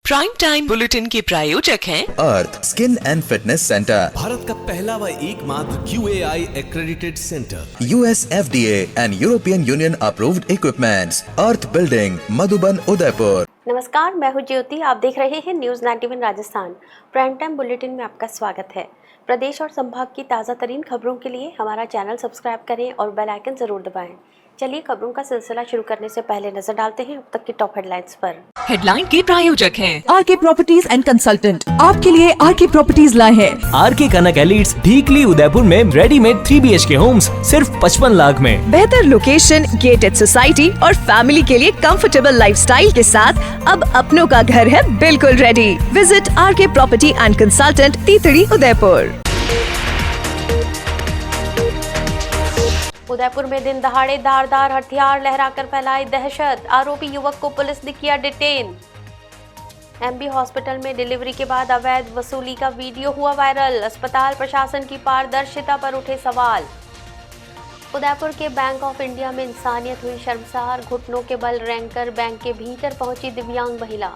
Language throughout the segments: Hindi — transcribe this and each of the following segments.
प्राइम टाइम बुलेटिन के प्रायोजक हैं Earth skin and fitness centre, Bharat का पहला व एकमात्र QAI accredited centre, US FDA and European Union approved equipments, Earth building, Madhuban, Udaipur. नमस्कार, मैं हूं ज्योति। आप देख रहे हैं news 91 Rajasthan. Prime time bulletin में आपका स्वागत है। प्रदेश और संभाग की ताज़ा तरीन खबरों के लिए हमारा चैनल सब्सक्राइब करें और बेल आइकन जरूर दबाएं। चलिए खबरों का सिलसिला शुरू करने से पहले नजर डालते हैं अब तक की टॉप हेडलाइंस पर। हेडलाइन के प्रायोजक हैं आरके प्रॉपर्टीज एंड कंसल्टेंट। आपके लिए आरके प्रॉपर्टीज लाए हैं आरके कनक एलिट्स, ढीकली, उदयपुर में रेडीमेड 3 BHK होम्स सिर्फ 55 लाख में। बेहतर लोकेशन, गेटेड सोसाइटी और फैमिली के लिए कंफर्टेबल लाइफस्टाइल के साथ अब अपनों का घर है बिल्कुल ready. Visit RK property and consultant, तीतड़ी, उदयपुर। उदयपुर में दिन दहाड़े धारदार हथियार लहराकर फैलाई दहशत, आरोपी युवक को पुलिस ने किया डिटेन। एमबी हॉस्पिटल में डिलीवरी के बाद अवैध वसूली का वीडियो हुआ वायरल, अस्पताल प्रशासन की पारदर्शिता पर उठे सवाल। उदयपुर के बैंक ऑफ इंडिया में इंसानियत हुई शर्मसार, घुटनों के बल रेंगकर बैंक के भीतर पहुंची दिव्यांग महिला।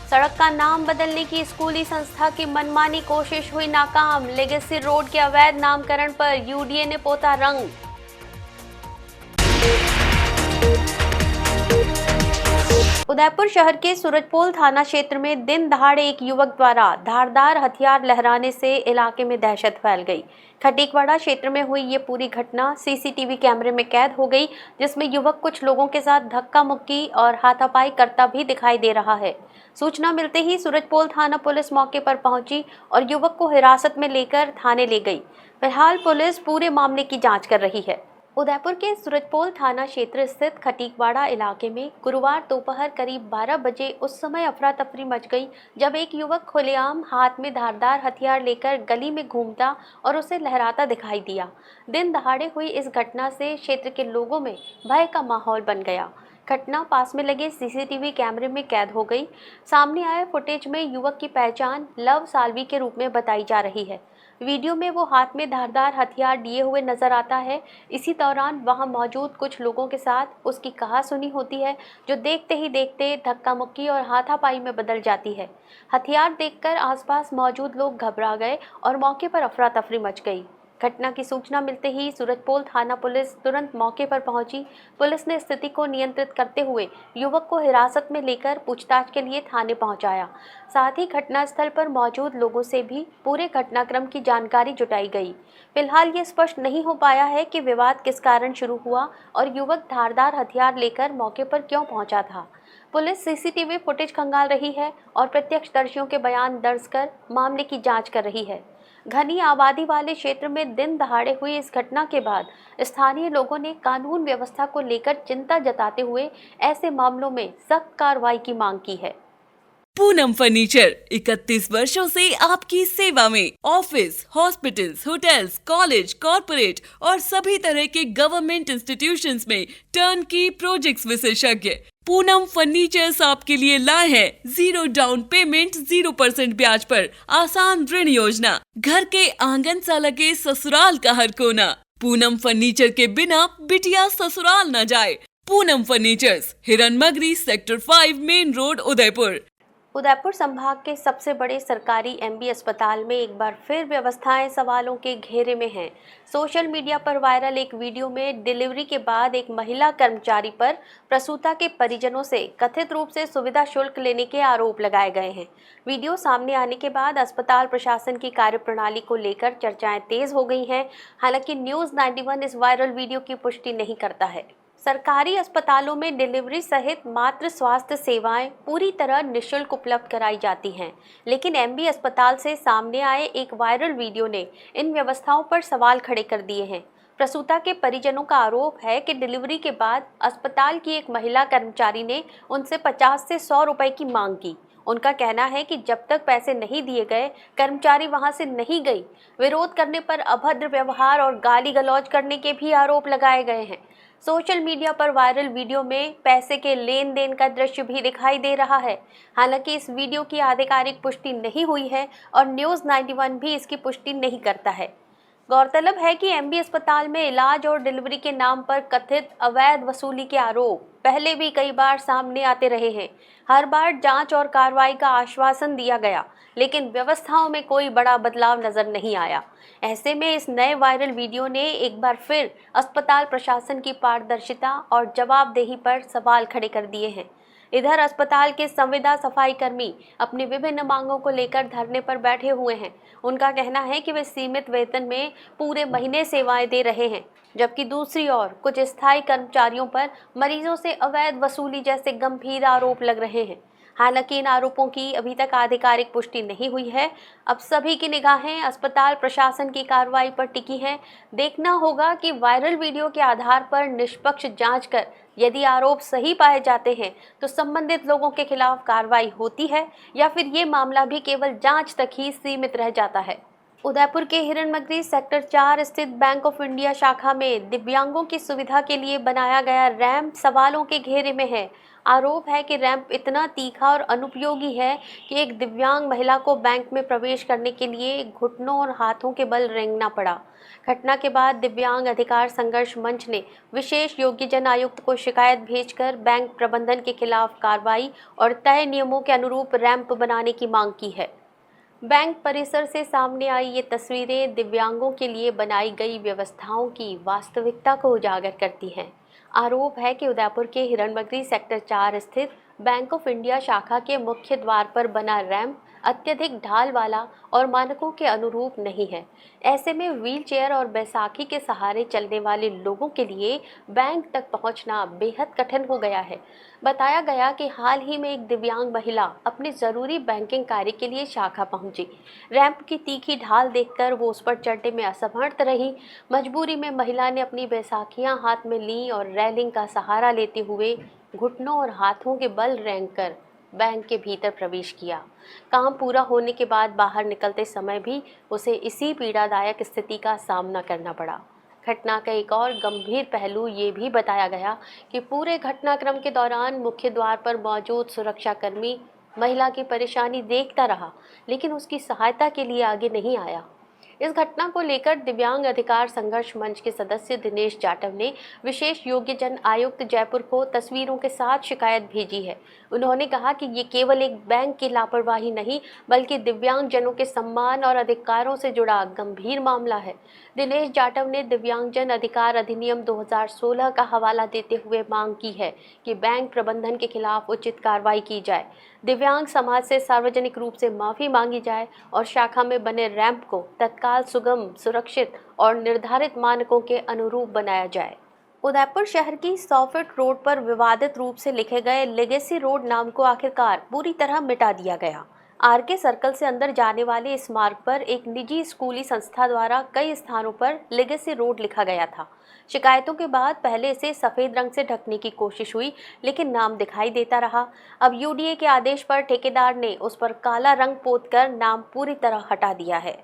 सड़क का नाम बदलने की स्कूली संस्था की मनमानी कोशिश हुई नाकाम, लेगेसी रोड के अवैध नामकरण पर यूडीए ने पोता रंग। उदयपुर शहर के सूरजपोल थाना क्षेत्र में दिन दहाड़े एक युवक द्वारा धारदार हथियार लहराने से इलाके में दहशत फैल गई। खटीकवाड़ा क्षेत्र में हुई ये पूरी घटना सीसीटीवी कैमरे में कैद हो गई, जिसमें युवक कुछ लोगों के साथ धक्का मुक्की और हाथापाई करता भी दिखाई दे रहा है। सूचना मिलते ही सूरजपोल थाना पुलिस मौके पर पहुंची और युवक को हिरासत में लेकर थाने ले गई। फिलहाल पुलिस पूरे मामले की जाँच कर रही है। उदयपुर के सूरजपोल थाना क्षेत्र स्थित खटीकवाड़ा इलाके में गुरुवार दोपहर करीब 12 बजे उस समय अफरा तफरी मच गई जब एक युवक खुलेआम हाथ में धारदार हथियार लेकर गली में घूमता और उसे लहराता दिखाई दिया। दिन दहाड़े हुई इस घटना से क्षेत्र के लोगों में भय का माहौल बन गया। घटना पास में लगे सीसीटीवी कैमरे में कैद हो गई। सामने आए फुटेज में युवक की पहचान लव साल्वी के रूप में बताई जा रही है। वीडियो में वो हाथ में धारदार हथियार लिए हुए नजर आता है। इसी दौरान वहां मौजूद कुछ लोगों के साथ उसकी कहासुनी होती है, जो देखते ही देखते धक्का मुक्की और हाथापाई में बदल जाती है। हथियार देखकर आसपास मौजूद लोग घबरा गए और मौके पर अफरा तफरी मच गई। घटना की सूचना मिलते ही सूरजपोल थाना पुलिस तुरंत मौके पर पहुंची। पुलिस ने स्थिति को नियंत्रित करते हुए युवक को हिरासत में लेकर पूछताछ के लिए थाने पहुंचाया। साथ ही घटनास्थल पर मौजूद लोगों से भी पूरे घटनाक्रम की जानकारी जुटाई गई। फिलहाल ये स्पष्ट नहीं हो पाया है कि विवाद किस कारण शुरू हुआ और युवक धारदार हथियार लेकर मौके पर क्यों पहुंचा था। पुलिस सीसीटीवी फुटेज खंगाल रही है और प्रत्यक्षदर्शियों के बयान दर्ज कर मामले की जाँच कर रही है। घनी आबादी वाले क्षेत्र में दिन दहाड़े हुई इस घटना के बाद स्थानीय लोगों ने कानून व्यवस्था को लेकर चिंता जताते हुए ऐसे मामलों में सख्त कार्रवाई की मांग की है। पूनम फर्नीचर 31 वर्षों से आपकी सेवा में। Office, hospitals, hotels, college, corporate और सभी तरह के गवर्नमेंट इंस्टीट्यूशंस में टर्नकी प्रोजेक्ट्स विशेषज्ञ पूनम फर्नीचर्स आपके लिए लाए हैं 0 डाउन पेमेंट 0% ब्याज पर आसान ऋण योजना। घर के आंगन सा लगे ससुराल का हर कोना। पूनम फर्नीचर के बिना बिटिया ससुराल न जाए। Poonam furnitures, Hiranmagri, sector 5, main road, Udaipur. Udaipur संभाग के सबसे बड़े सरकारी एमबी अस्पताल में एक बार फिर व्यवस्थाएं सवालों के घेरे में हैं। सोशल मीडिया पर वायरल एक वीडियो में डिलीवरी के बाद एक महिला कर्मचारी पर प्रसूता के परिजनों से कथित रूप से सुविधा शुल्क लेने के आरोप लगाए गए हैं। वीडियो सामने आने के बाद अस्पताल प्रशासन की कार्यप्रणाली को लेकर चर्चाएं तेज हो गई हैं। हालांकि न्यूज़ 91 इस वायरल वीडियो की पुष्टि नहीं करता है। सरकारी अस्पतालों में डिलीवरी सहित मातृ स्वास्थ्य सेवाएं पूरी तरह निःशुल्क उपलब्ध कराई जाती हैं, लेकिन एमबी अस्पताल से सामने आए एक वायरल वीडियो ने इन व्यवस्थाओं पर सवाल खड़े कर दिए हैं। प्रसूता के परिजनों का आरोप है कि डिलीवरी के बाद अस्पताल की एक महिला कर्मचारी ने उनसे 50 से 100 रुपए की मांग की। उनका कहना है कि जब तक पैसे नहीं दिए गए कर्मचारी वहां से नहीं गई। विरोध करने पर अभद्र व्यवहार और गाली गलौज करने के भी आरोप लगाए गए हैं। सोशल मीडिया पर वायरल वीडियो में पैसे के लेन देन का दृश्य भी दिखाई दे रहा है। हालांकि इस वीडियो की आधिकारिक पुष्टि नहीं हुई है और न्यूज़ 91 भी इसकी पुष्टि नहीं करता है। गौरतलब है कि एमबी अस्पताल में इलाज और डिलीवरी के नाम पर कथित अवैध वसूली के आरोप पहले भी कई बार सामने आते रहे हैं। हर बार जांच और कार्रवाई का आश्वासन दिया गया, लेकिन व्यवस्थाओं में कोई बड़ा बदलाव नजर नहीं आया। ऐसे में इस नए वायरल वीडियो ने एक बार फिर अस्पताल प्रशासन की पारदर्शिता और जवाबदेही पर सवाल खड़े कर दिए हैं। इधर अस्पताल के संविदा सफाई कर्मी अपनी विभिन्न मांगों को लेकर धरने पर बैठे हुए हैं। उनका कहना है कि वे सीमित वेतन में पूरे महीने सेवाएं दे रहे हैं, जबकि दूसरी ओर कुछ स्थायी कर्मचारियों पर मरीजों से अवैध वसूली जैसे गंभीर आरोप लग रहे हैं। हालांकि इन आरोपों की अभी तक आधिकारिक पुष्टि नहीं हुई है। अब सभी की निगाहें अस्पताल प्रशासन की कार्रवाई पर टिकी हैं। देखना होगा कि वायरल वीडियो के आधार पर निष्पक्ष जांच कर यदि आरोप सही पाए जाते हैं तो संबंधित लोगों के खिलाफ कार्रवाई होती है या फिर ये मामला भी केवल जांच तक ही सीमित रह जाता है। उदयपुर के हिरणमगरी सेक्टर 4 स्थित बैंक ऑफ इंडिया शाखा में दिव्यांगों की सुविधा के लिए बनाया गया रैंप सवालों के घेरे में है। आरोप है कि रैंप इतना तीखा और अनुपयोगी है कि एक दिव्यांग महिला को बैंक में प्रवेश करने के लिए घुटनों और हाथों के बल रेंगना पड़ा। घटना के बाद दिव्यांग अधिकार संघर्ष मंच ने विशेष योग्यजन आयुक्त को शिकायत भेजकर बैंक प्रबंधन के खिलाफ कार्रवाई और तय नियमों के अनुरूप रैंप बनाने की मांग की है। बैंक परिसर से सामने आई ये तस्वीरें दिव्यांगों के लिए बनाई गई व्यवस्थाओं की वास्तविकता को उजागर करती हैं। आरोप है कि उदयपुर के हिरणमगरी सेक्टर 4 स्थित बैंक ऑफ इंडिया शाखा के मुख्य द्वार पर बना रैंप अत्यधिक ढाल वाला और मानकों के अनुरूप नहीं है। ऐसे में व्हीलचेयर और बैसाखी के सहारे चलने वाले लोगों के लिए बैंक तक पहुंचना बेहद कठिन हो गया है। बताया गया कि हाल ही में एक दिव्यांग महिला अपने ज़रूरी बैंकिंग कार्य के लिए शाखा पहुंची। रैंप की तीखी ढाल देखकर वो उस पर चढ़ने में असमर्थ रही। मजबूरी में महिला ने अपनी बैसाखियां हाथ में लीं और रेलिंग का सहारा लेते हुए घुटनों और हाथों के बल रेंगकर बैंक के भीतर प्रवेश किया। काम पूरा होने के बाद बाहर निकलते समय भी उसे इसी पीड़ादायक स्थिति का सामना करना पड़ा। घटना का एक और गंभीर पहलू ये भी बताया गया कि पूरे घटनाक्रम के दौरान मुख्य द्वार पर मौजूद सुरक्षाकर्मी महिला की परेशानी देखता रहा, लेकिन उसकी सहायता के लिए आगे नहीं आया। इस घटना को लेकर दिव्यांग अधिकार संघर्ष मंच के सदस्य दिनेश जाटव ने विशेष योग्यजन आयुक्त जयपुर को तस्वीरों के साथ शिकायत भेजी है। उन्होंने कहा कि ये केवल एक बैंक की लापरवाही नहीं, बल्कि दिव्यांग जनों के सम्मान और अधिकारों से जुड़ा गंभीर मामला है। दिनेश जाटव ने दिव्यांगजन अधिकार अधिनियम 2016 का हवाला देते हुए मांग की है कि बैंक प्रबंधन के खिलाफ उचित कार्रवाई की जाए, दिव्यांग समाज से सार्वजनिक रूप से माफ़ी मांगी जाए और शाखा में बने रैंप को तत्काल सुगम, सुरक्षित और निर्धारित मानकों के अनुरूप बनाया जाए। उदयपुर शहर की 100 फीट रोड पर विवादित रूप से लिखे गए लेगेसी रोड नाम को आखिरकार पूरी तरह मिटा दिया गया। आरके सर्कल से अंदर जाने वाले इस मार्ग पर एक निजी स्कूली संस्था द्वारा कई स्थानों पर लेगेसी रोड लिखा गया था। शिकायतों के बाद पहले इसे सफ़ेद रंग से ढकने की कोशिश हुई, लेकिन नाम दिखाई देता रहा। अब यूडीए के आदेश पर ठेकेदार ने उस पर काला रंग पोतकर नाम पूरी तरह हटा दिया है।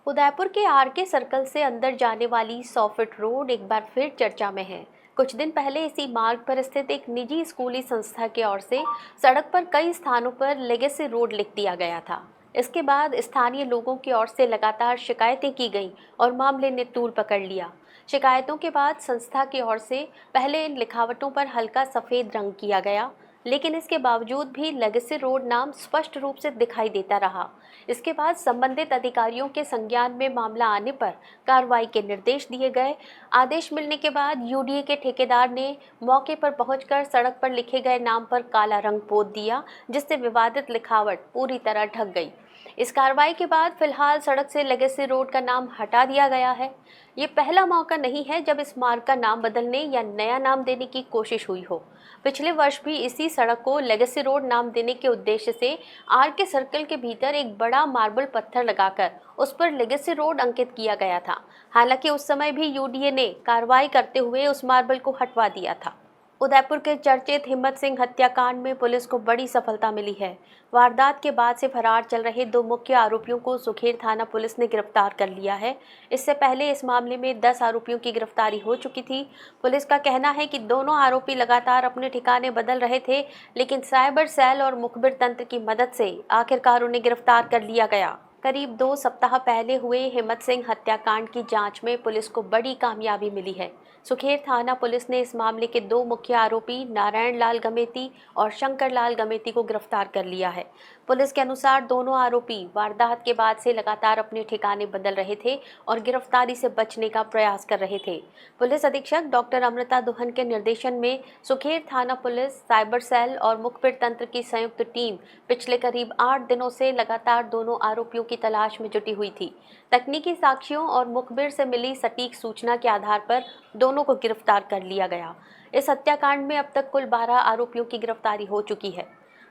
उदयपुर के आरके सर्कल से अंदर जाने वाली 100 फीट रोड एक बार फिर चर्चा में है। कुछ दिन पहले इसी मार्ग पर स्थित एक निजी स्कूली संस्था की ओर से सड़क पर कई स्थानों पर लेगेसी रोड लिख दिया गया था। इसके बाद स्थानीय लोगों की ओर से लगातार शिकायतें की गईं और मामले ने तूल पकड़ लिया। शिकायतों के बाद संस्था की ओर से पहले इन लिखावटों पर हल्का सफ़ेद रंग किया गया, लेकिन इसके बावजूद भी लेगेसी रोड नाम स्पष्ट रूप से दिखाई देता रहा। इसके बाद संबंधित अधिकारियों के संज्ञान में मामला आने पर कार्रवाई के निर्देश दिए गए। आदेश मिलने के बाद यूडीए के ठेकेदार ने मौके पर पहुंचकर सड़क पर लिखे गए नाम पर काला रंग पोत दिया, जिससे विवादित लिखावट पूरी तरह ढक गई। इस कार्रवाई के बाद फिलहाल सड़क से लेगेसी रोड का नाम हटा दिया गया है। ये पहला मौका नहीं है जब इस मार्ग का नाम बदलने या नया नाम देने की कोशिश हुई हो। पिछले वर्ष भी इसी सड़क को लेगेसी रोड नाम देने के उद्देश्य से आरके सर्कल के भीतर एक बड़ा मार्बल पत्थर लगाकर उस पर लेगेसी रोड अंकित किया गया था। हालांकि उस समय भी यूडीए ने कार्रवाई करते हुए उस मार्बल को हटवा दिया था। उदयपुर के चर्चित हिम्मत सिंह हत्याकांड में पुलिस को बड़ी सफलता मिली है। वारदात के बाद से फरार चल रहे 2 मुख्य आरोपियों को सुखेर थाना पुलिस ने गिरफ्तार कर लिया है। इससे पहले इस मामले में 10 आरोपियों की गिरफ्तारी हो चुकी थी। पुलिस का कहना है कि दोनों आरोपी लगातार अपने ठिकाने बदल रहे थे, लेकिन साइबर सेल और मुखबिर तंत्र की मदद से आखिरकार उन्हें गिरफ्तार कर लिया गया। करीब 2 सप्ताह पहले हुए हिम्मत सिंह हत्याकांड की जांच में पुलिस को बड़ी कामयाबी मिली है। सुखेर थाना पुलिस ने इस मामले के 2 मुख्य आरोपी नारायण लाल गमेती और शंकर लाल गमेती को गिरफ्तार कर लिया है। पुलिस के अनुसार दोनों आरोपी वारदात के बाद से लगातार अपने ठिकाने बदल रहे थे और गिरफ्तारी से बचने का प्रयास कर रहे थे। पुलिस अधीक्षक डॉक्टर अमृता दुहन के निर्देशन में सुखेर थाना पुलिस, साइबर सेल और मुखबिर तंत्र की संयुक्त टीम पिछले करीब 8 दिनों से लगातार दोनों आरोपियों की तलाश में जुटी हुई थी। तकनीकी साक्ष्यों और मुखबिर से मिली सटीक सूचना के आधार पर दोनों को गिरफ्तार कर लिया गया। इस हत्याकांड में अब तक कुल 12 आरोपियों की गिरफ्तारी हो चुकी है।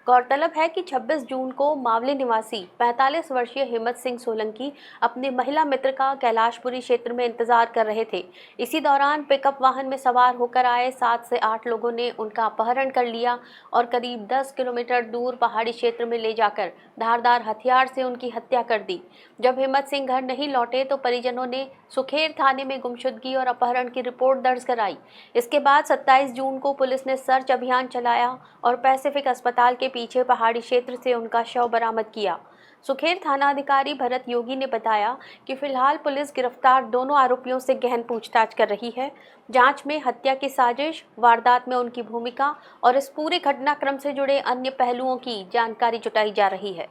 गौरतलब है कि 26 जून को मावली निवासी 45 वर्षीय हिम्मत सिंह सोलंकी अपने महिला मित्र का कैलाशपुरी क्षेत्र में इंतजार कर रहे थे। इसी दौरान पिकअप वाहन में सवार होकर आए 7 से 8 लोगों ने उनका अपहरण कर लिया और करीब 10 किलोमीटर दूर पहाड़ी क्षेत्र में ले जाकर धारदार हथियार से उनकी हत्या कर दी। जब हिम्मत सिंह घर नहीं लौटे तो परिजनों ने सुखेर थाने में गुमशुदगी और अपहरण की रिपोर्ट दर्ज कराई। इसके बाद 27 जून को पुलिस ने सर्च अभियान चलाया और पैसिफिक अस्पताल के पीछे पहाड़ी क्षेत्र से उनका शव बरामद किया। सुखेर थाना अधिकारी भरत योगी ने बताया कि फिलहाल पुलिस गिरफ्तार दोनों आरोपियों से गहन पूछताछ कर रही है। जांच में हत्या की साजिश, वारदात में उनकी भूमिका और इस पूरे घटनाक्रम से जुड़े अन्य पहलुओं की जानकारी जुटाई जा रही है।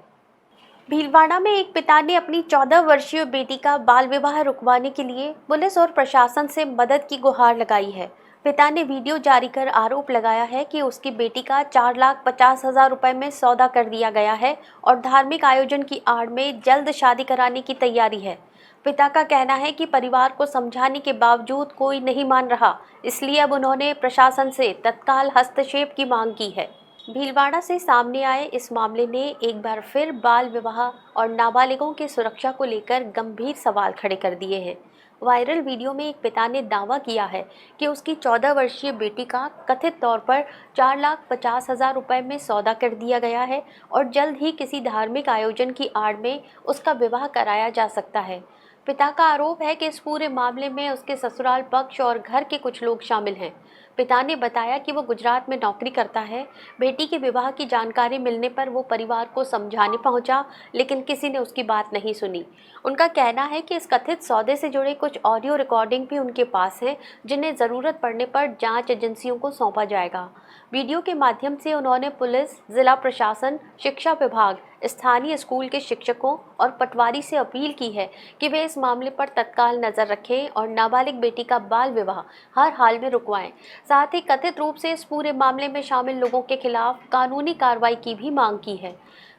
भीलवाड़ा में एक पिता ने अपनी 14 वर्षीय बेटी का बाल विवाह रुकवाने के लिए पुलिस और प्रशासन से मदद की गुहार लगाई है। पिता ने वीडियो जारी कर आरोप लगाया है कि उसकी बेटी का 4,50,000 रुपए में सौदा कर दिया गया है और धार्मिक आयोजन की आड़ में जल्द शादी कराने की तैयारी है। पिता का कहना है कि परिवार को समझाने के बावजूद कोई नहीं मान रहा, इसलिए अब उन्होंने प्रशासन से तत्काल हस्तक्षेप की मांग की है। भीलवाड़ा से सामने आए इस मामले ने एक बार फिर बाल विवाह और नाबालिगों की सुरक्षा को लेकर गंभीर सवाल खड़े कर दिए हैं। वायरल वीडियो में एक पिता ने दावा किया है कि उसकी 14 वर्षीय बेटी का कथित तौर पर 4,50,000 रुपए में सौदा कर दिया गया है और जल्द ही किसी धार्मिक आयोजन की आड़ में उसका विवाह कराया जा सकता है। पिता का आरोप है कि इस पूरे मामले में उसके ससुराल पक्ष और घर के कुछ लोग शामिल हैं। पिता ने बताया कि वो गुजरात में नौकरी करता है। बेटी के विवाह की जानकारी मिलने पर वो परिवार को समझाने पहुंचा, लेकिन किसी ने उसकी बात नहीं सुनी। उनका कहना है कि इस कथित सौदे से जुड़े कुछ ऑडियो रिकॉर्डिंग भी उनके पास है, जिन्हें ज़रूरत पड़ने पर जांच एजेंसियों को सौंपा जाएगा। वीडियो के माध्यम से उन्होंने पुलिस, जिला प्रशासन, शिक्षा विभाग, स्थानीय स्कूल के शिक्षकों और पटवारी से अपील की है कि वे इस मामले पर तत्काल नज़र रखें और नाबालिग बेटी का बाल विवाह हर हाल में रुकवाएं। साथ ही कथित रूप से इस पूरे मामले में शामिल लोगों के खिलाफ कानूनी कार्रवाई की भी मांग की है।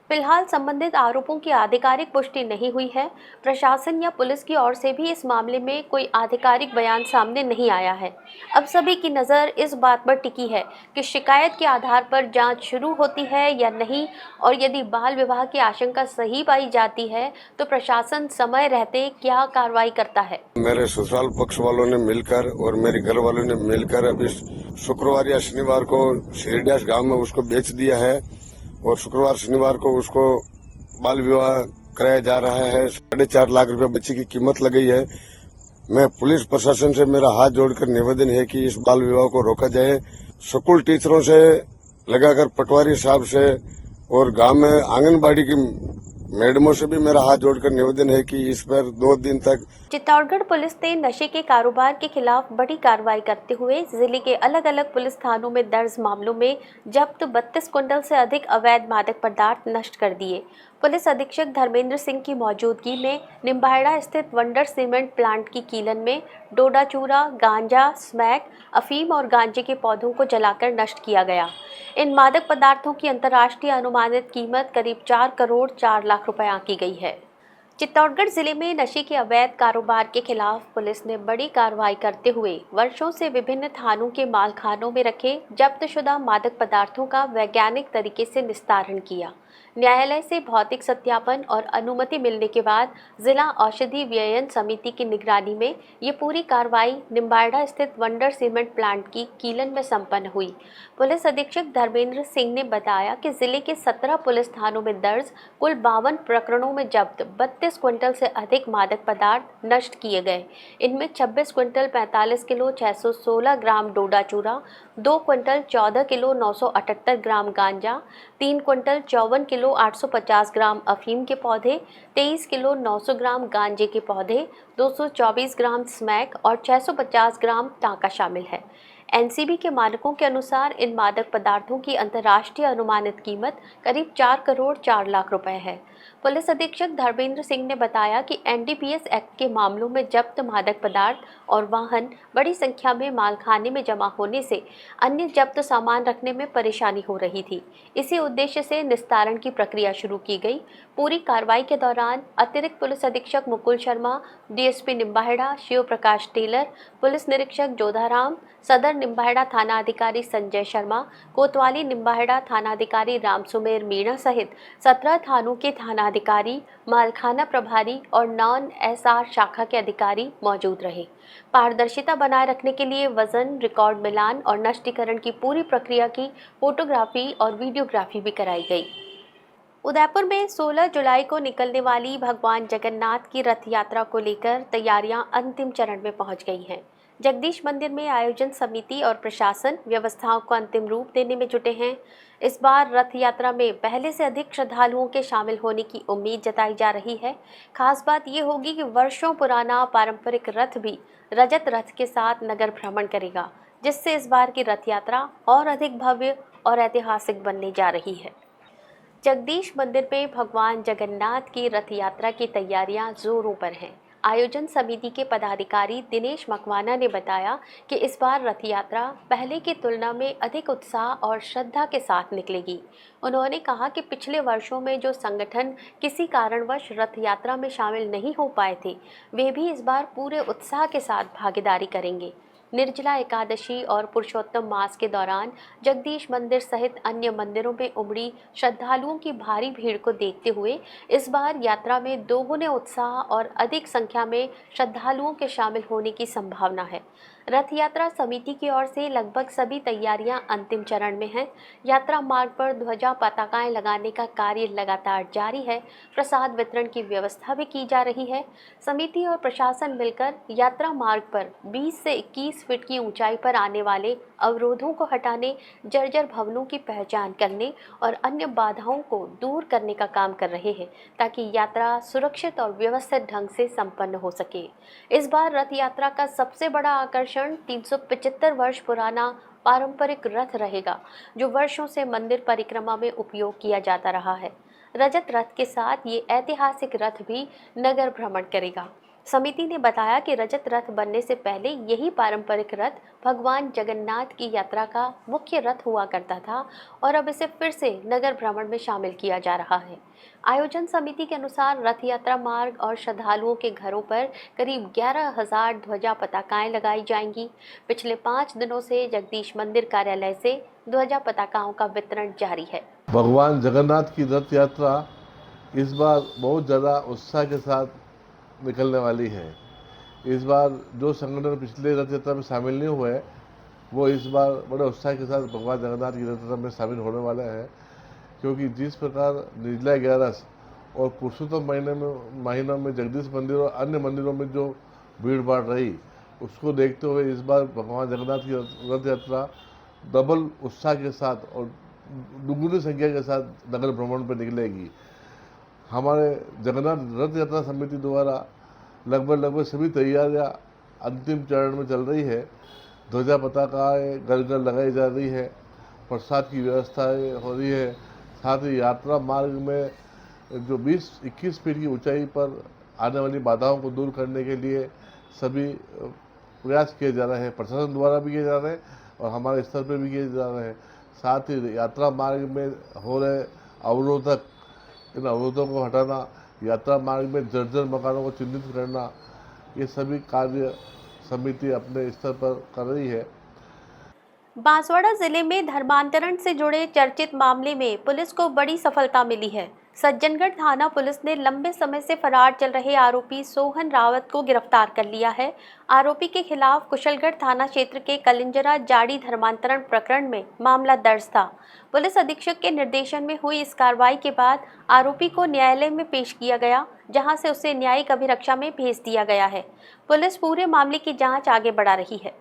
फिलहाल संबंधित आरोपों की आधिकारिक पुष्टि नहीं हुई है। प्रशासन या पुलिस की ओर से भी इस मामले में कोई आधिकारिक बयान सामने नहीं आया है। अब सभी की नज़र इस बात पर टिकी है कि शिकायत के आधार पर जांच शुरू होती है या नहीं, और यदि बाल विवाह की आशंका सही पाई जाती है तो प्रशासन समय रहते क्या कार्रवाई करता है। मेरे ससुराल पक्ष वालों ने मिलकर और मेरे घर वालों ने मिलकर अभी शुक्रवार या शनिवार को शेरड्यास गांव में उसको बेच दिया है और शुक्रवार शनिवार को उसको बाल विवाह कराया जा रहा है। 4.5 लाख रुपए बच्ची की कीमत लगाई है। मैं पुलिस प्रशासन से मेरा हाथ जोड़कर निवेदन है कि इस बाल विवाह को रोका जाए। स्कूल टीचरों से लगाकर पटवारी साहब से और गांव में आंगनबाड़ी की मैडमों से भी मेरा हाथ जोड़कर निवेदन है कि इस पर 2 दिन तक। चित्तौड़गढ़ पुलिस ने नशे के कारोबार के खिलाफ बड़ी कार्रवाई करते हुए जिले के अलग अलग पुलिस थानों में दर्ज मामलों में जब्त 32 कुंटल से अधिक अवैध मादक पदार्थ नष्ट कर दिए। पुलिस अधीक्षक धर्मेंद्र सिंह की मौजूदगी में निम्बाहेड़ा स्थित वंडर सीमेंट प्लांट की कीलन में डोडा चूरा, गांजा, स्मैक, अफीम और गांजे के पौधों को जलाकर नष्ट किया गया। इन मादक पदार्थों की अंतर्राष्ट्रीय अनुमानित कीमत करीब 4 करोड़ 4 लाख रुपए आंकी गई है। चित्तौड़गढ़ जिले में नशे के अवैध कारोबार के खिलाफ पुलिस ने बड़ी कार्रवाई करते हुए वर्षों से विभिन्न थानों के मालखानों में रखे जब्तशुदा मादक पदार्थों का वैज्ञानिक तरीके से निस्तारण किया। न्यायालय से भौतिक सत्यापन और अनुमति मिलने के बाद जिला औषधि व्ययन समिति की निगरानी में ये पूरी कार्रवाई निम्बाहेड़ा स्थित वंडर सीमेंट प्लांट की कीलन में संपन्न हुई। पुलिस अधीक्षक धर्मेंद्र सिंह ने बताया कि जिले के 17 पुलिस थानों में दर्ज कुल 52 प्रकरणों में जब्त 36 क्विंटल से अधिक मादक पदार्थ नष्ट किए गए। इनमें 26 क्विंटल 45 किलो 616 ग्राम डोडा चूरा, 2 क्विंटल 14 किलो 978 ग्राम गांजा, 3 क्विंटल 54 किलो 850 ग्राम अफीम के पौधे, 23 किलो 900 ग्राम गांजे के पौधे, 224 ग्राम स्मैक और 650 ग्राम टाका शामिल है। एनसीबी के मानकों के अनुसार इन मादक पदार्थों की अंतर्राष्ट्रीय अनुमानित कीमत करीब 4 करोड़ 4 लाख रुपए है। पुलिस अधीक्षक धर्मेंद्र सिंह ने बताया कि एनडीपीएस एक्ट के मामलों में जब्त मादक पदार्थ और वाहन बड़ी संख्या में मालखाने में जमा होने से अन्य जब्त सामान रखने में परेशानी हो रही थी। इसी उद्देश्य से निस्तारण की प्रक्रिया शुरू की गई। पूरी कार्रवाई के दौरान अतिरिक्त पुलिस अधीक्षक Mukul Sharma, DSP Nimbahera Shiv Prakash Taylor, police निरीक्षक जोधाराम, सदर निम्बाहेड़ा थाना अधिकारी संजय शर्मा, कोतवाली निम्बाहेड़ा थाना अधिकारी रामसुमेर मीणा सहित 17 थानों के थाना अधिकारी, मालखाना प्रभारी और नॉन एसआर शाखा के अधिकारी मौजूद रहे। पारदर्शिता बनाए रखने के लिए वजन, रिकॉर्ड मिलान और नष्टीकरण की पूरी प्रक्रिया की फोटोग्राफी और वीडियोग्राफी भी कराई गई। उदयपुर में 16 जुलाई को निकलने वाली भगवान जगन्नाथ की रथ यात्रा को लेकर तैयारियां अंतिम चरण में पहुंच गई हैं। जगदीश मंदिर में आयोजन समिति और प्रशासन व्यवस्थाओं को अंतिम रूप देने में जुटे हैं। इस बार रथ यात्रा में पहले से अधिक श्रद्धालुओं के शामिल होने की उम्मीद जताई जा रही है। खास बात ये होगी कि वर्षों पुराना पारंपरिक रथ भी रजत रथ के साथ नगर भ्रमण करेगा, जिससे इस बार की रथ यात्रा और अधिक भव्य और ऐतिहासिक बनने जा रही है। जगदीश मंदिर में भगवान जगन्नाथ की रथ यात्रा की तैयारियां जोरों पर हैं। आयोजन समिति के पदाधिकारी दिनेश मकवाना ने बताया कि इस बार रथ यात्रा पहले की तुलना में अधिक उत्साह और श्रद्धा के साथ निकलेगी। उन्होंने कहा कि पिछले वर्षों में जो संगठन किसी कारणवश रथ यात्रा में शामिल नहीं हो पाए थे, वे भी इस बार पूरे उत्साह के साथ भागीदारी करेंगे। निर्जला एकादशी और पुरुषोत्तम मास के दौरान जगदीश मंदिर सहित अन्य मंदिरों में उमड़ी श्रद्धालुओं की भारी भीड़ को देखते हुए इस बार यात्रा में दोगुने उत्साह और अधिक संख्या में श्रद्धालुओं के शामिल होने की संभावना है। रथ यात्रा समिति की ओर से लगभग सभी तैयारियां अंतिम चरण में हैं। यात्रा मार्ग पर ध्वजा पताकाएं लगाने का कार्य लगातार जारी है। प्रसाद वितरण की व्यवस्था भी की जा रही है। समिति और प्रशासन मिलकर यात्रा मार्ग पर 20 से 21 फीट की ऊंचाई पर आने वाले अवरोधों को हटाने, जर्जर भवनों की पहचान करने और अन्य बाधाओं को दूर करने का काम कर रहे हैं, ताकि यात्रा सुरक्षित और व्यवस्थित ढंग से संपन्न हो सके। इस बार रथ यात्रा का सबसे बड़ा आकर्षण 375 वर्ष पुराना पारंपरिक रथ रहेगा, जो वर्षों से मंदिर परिक्रमा में उपयोग किया जाता रहा है। रजत रथ के साथ ये ऐतिहासिक रथ भी नगर भ्रमण करेगा। समिति ने बताया कि रजत रथ बनने से पहले यही पारंपरिक रथ भगवान जगन्नाथ की यात्रा का मुख्य रथ हुआ करता था और अब इसे फिर से नगर भ्रमण में शामिल किया जा रहा है। आयोजन समिति के अनुसार रथ यात्रा मार्ग और श्रद्धालुओं के घरों पर करीब 11,000 ध्वजा पताकाएं लगाई जाएंगी। पिछले 5 दिनों से जगदीश मंदिर कार्यालय से ध्वजा पताकाओं का वितरण जारी है। भगवान जगन्नाथ की रथ यात्रा इस बार बहुत ज़्यादा उत्साह के साथ निकलने वाली है। इस बार जो संगठन पिछले रथ यात्रा में शामिल नहीं हुए, वो इस बार बड़े उत्साह के साथ भगवान जगन्नाथ की रथ यात्रा में शामिल होने वाले हैं, क्योंकि जिस प्रकार निर्जला 11 और पुरुषोत्तम महीनों में जगदीश मंदिर और अन्य मंदिरों में जो भीड़ भाड़ रही, उसको देखते हुए इस बार भगवान जगन्नाथ की रथ यात्रा डबल उत्साह के साथ और दुगुनी संख्या के साथ नगर भ्रमण पर निकलेगी। हमारे जगन्नाथ रथ यात्रा समिति द्वारा लगभग सभी तैयारियां अंतिम चरण में चल रही है। ध्वजा पताकाएं घर घर लगाई जा रही है, प्रसाद की व्यवस्थाएं हो रही है। साथ ही यात्रा मार्ग में जो 20-21 फीट की ऊंचाई पर आने वाली बाधाओं को दूर करने के लिए सभी प्रयास किए जा रहे हैं। प्रशासन द्वारा भी किए जा रहे हैं और हमारे स्तर पर भी किए जा रहे हैं। साथ ही यात्रा मार्ग में हो रहे अवरोधक, इन अवरोधों को हटाना, यात्रा मार्ग में जर्जर मकानों को चिन्हित करना, ये सभी कार्य समिति अपने स्तर पर कर रही है। बांसवाड़ा जिले में धर्मांतरण से जुड़े चर्चित मामले में पुलिस को बड़ी सफलता मिली है। सज्जनगढ़ थाना पुलिस ने लंबे समय से फरार चल रहे आरोपी सोहन रावत को गिरफ्तार कर लिया है। आरोपी के खिलाफ कुशलगढ़ थाना क्षेत्र के कलिंजरा जाड़ी धर्मांतरण प्रकरण में मामला दर्ज था। पुलिस अधीक्षक के निर्देशन में हुई इस कार्रवाई के बाद आरोपी को न्यायालय में पेश किया गया, जहां से उसे न्यायिक अभिरक्षा में भेज दिया गया है। पुलिस पूरे मामले की जाँच आगे बढ़ा रही है।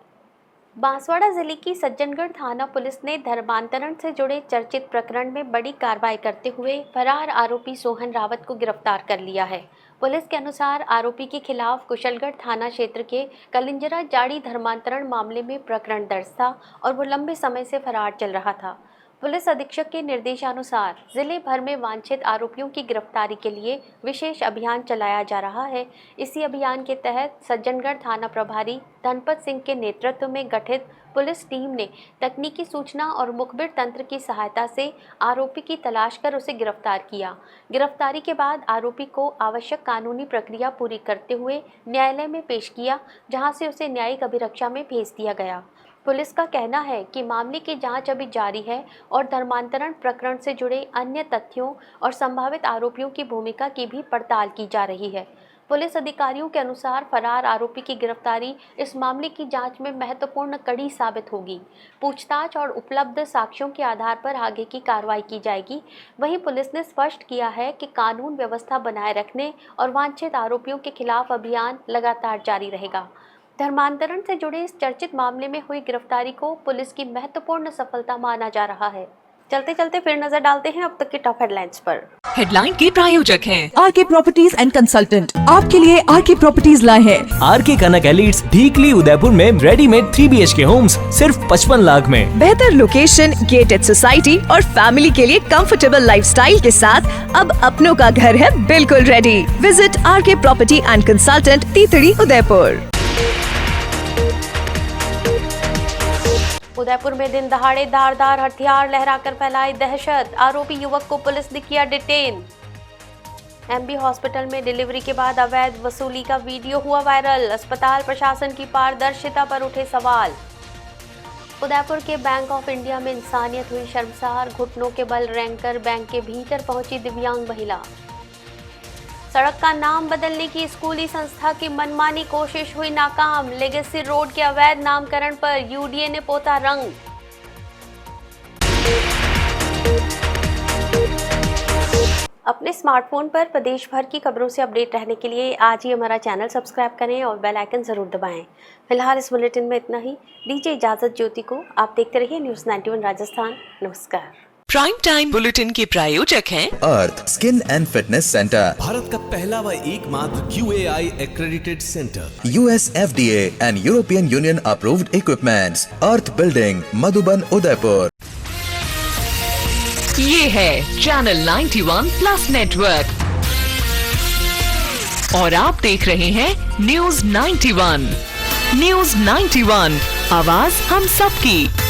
बांसवाड़ा जिले की सज्जनगढ़ थाना पुलिस ने धर्मांतरण से जुड़े चर्चित प्रकरण में बड़ी कार्रवाई करते हुए फरार आरोपी सोहन रावत को गिरफ्तार कर लिया है। पुलिस के अनुसार आरोपी के खिलाफ कुशलगढ़ थाना क्षेत्र के कलिंजरा जाड़ी धर्मांतरण मामले में प्रकरण दर्ज था और वो लंबे समय से फरार चल रहा था। पुलिस अधीक्षक के निर्देशानुसार जिले भर में वांछित आरोपियों की गिरफ्तारी के लिए विशेष अभियान चलाया जा रहा है। इसी अभियान के तहत सज्जनगढ़ थाना प्रभारी धनपत सिंह के नेतृत्व में गठित पुलिस टीम ने तकनीकी सूचना और मुखबिर तंत्र की सहायता से आरोपी की तलाश कर उसे गिरफ्तार किया। गिरफ्तारी के बाद आरोपी को आवश्यक कानूनी प्रक्रिया पूरी करते हुए न्यायालय में पेश किया, जहां से उसे न्यायिक अभिरक्षा में भेज दिया गया। पुलिस का कहना है कि मामले की जांच अभी जारी है और धर्मांतरण प्रकरण से जुड़े अन्य तथ्यों और संभावित आरोपियों की भूमिका की भी पड़ताल की जा रही है। पुलिस अधिकारियों के अनुसार फरार आरोपी की गिरफ्तारी इस मामले की जांच में महत्वपूर्ण कड़ी साबित होगी। पूछताछ और उपलब्ध साक्ष्यों के आधार पर आगे की कार्रवाई की जाएगी। वहीं पुलिस ने स्पष्ट किया है कि कानून व्यवस्था बनाए रखने और वांछित आरोपियों के खिलाफ अभियान लगातार जारी रहेगा। धर्मांतरण से जुड़े इस चर्चित मामले में हुई गिरफ्तारी को पुलिस की महत्वपूर्ण सफलता माना जा रहा है। चलते चलते फिर नजर डालते हैं अब तक की टॉप हेडलाइंस पर। हेडलाइन के प्रायोजक हैं आरके प्रॉपर्टीज एंड कंसल्टेंट। आपके लिए आरके प्रॉपर्टीज लाए हैं आरके कनक एलिट्स ढीकली उदयपुर में रेडीमेड 3 BHK होम्स सिर्फ 55 लाख में। बेहतर लोकेशन, गेटेड सोसाइटी और फैमिली के लिए कंफर्टेबल लाइफस्टाइल के साथ अब अपनों का घर है बिल्कुल ready. Visit RK property and consultant, तीतड़ी, उदयपुर। उदयपुर में दिन दहाड़े धारदार हथियार लहराकर फैलाई दहशत, आरोपी युवक को पुलिस ने किया डिटेन। एमबी हॉस्पिटल में डिलीवरी के बाद अवैध वसूली का वीडियो हुआ वायरल, अस्पताल प्रशासन की पारदर्शिता पर उठे सवाल। उदयपुर के बैंक ऑफ इंडिया में इंसानियत हुई शर्मसार, घुटनों के बल रेंगकर बैंक के भीतर पहुंची दिव्यांग महिला। सड़क का नाम बदलने की स्कूली संस्था की मनमानी कोशिश हुई नाकाम, लेगेसी रोड के अवैध नामकरण पर यूडीए ने पोता रंग। अपने स्मार्टफोन पर प्रदेश भर की खबरों से अपडेट रहने के लिए आज ही हमारा चैनल सब्सक्राइब करें और बेल आइकन जरूर दबाएं। फिलहाल इस बुलेटिन में इतना ही। दीजिए इजाजत ज्योति को। आप देखते रहिए न्यूज़ 91 राजस्थान। नमस्कार। प्राइम टाइम बुलेटिन के प्रायोजक हैं Earth skin and fitness centre, Bharat का पहला व एकमात्र QAI accredited centre, US FDA and European Union approved equipments, Earth building, Madhuban, Udaipur. ये है चैनल 91 प्लस नेटवर्क और आप देख रहे हैं न्यूज़ 91। न्यूज़ 91, आवाज हम सबकी।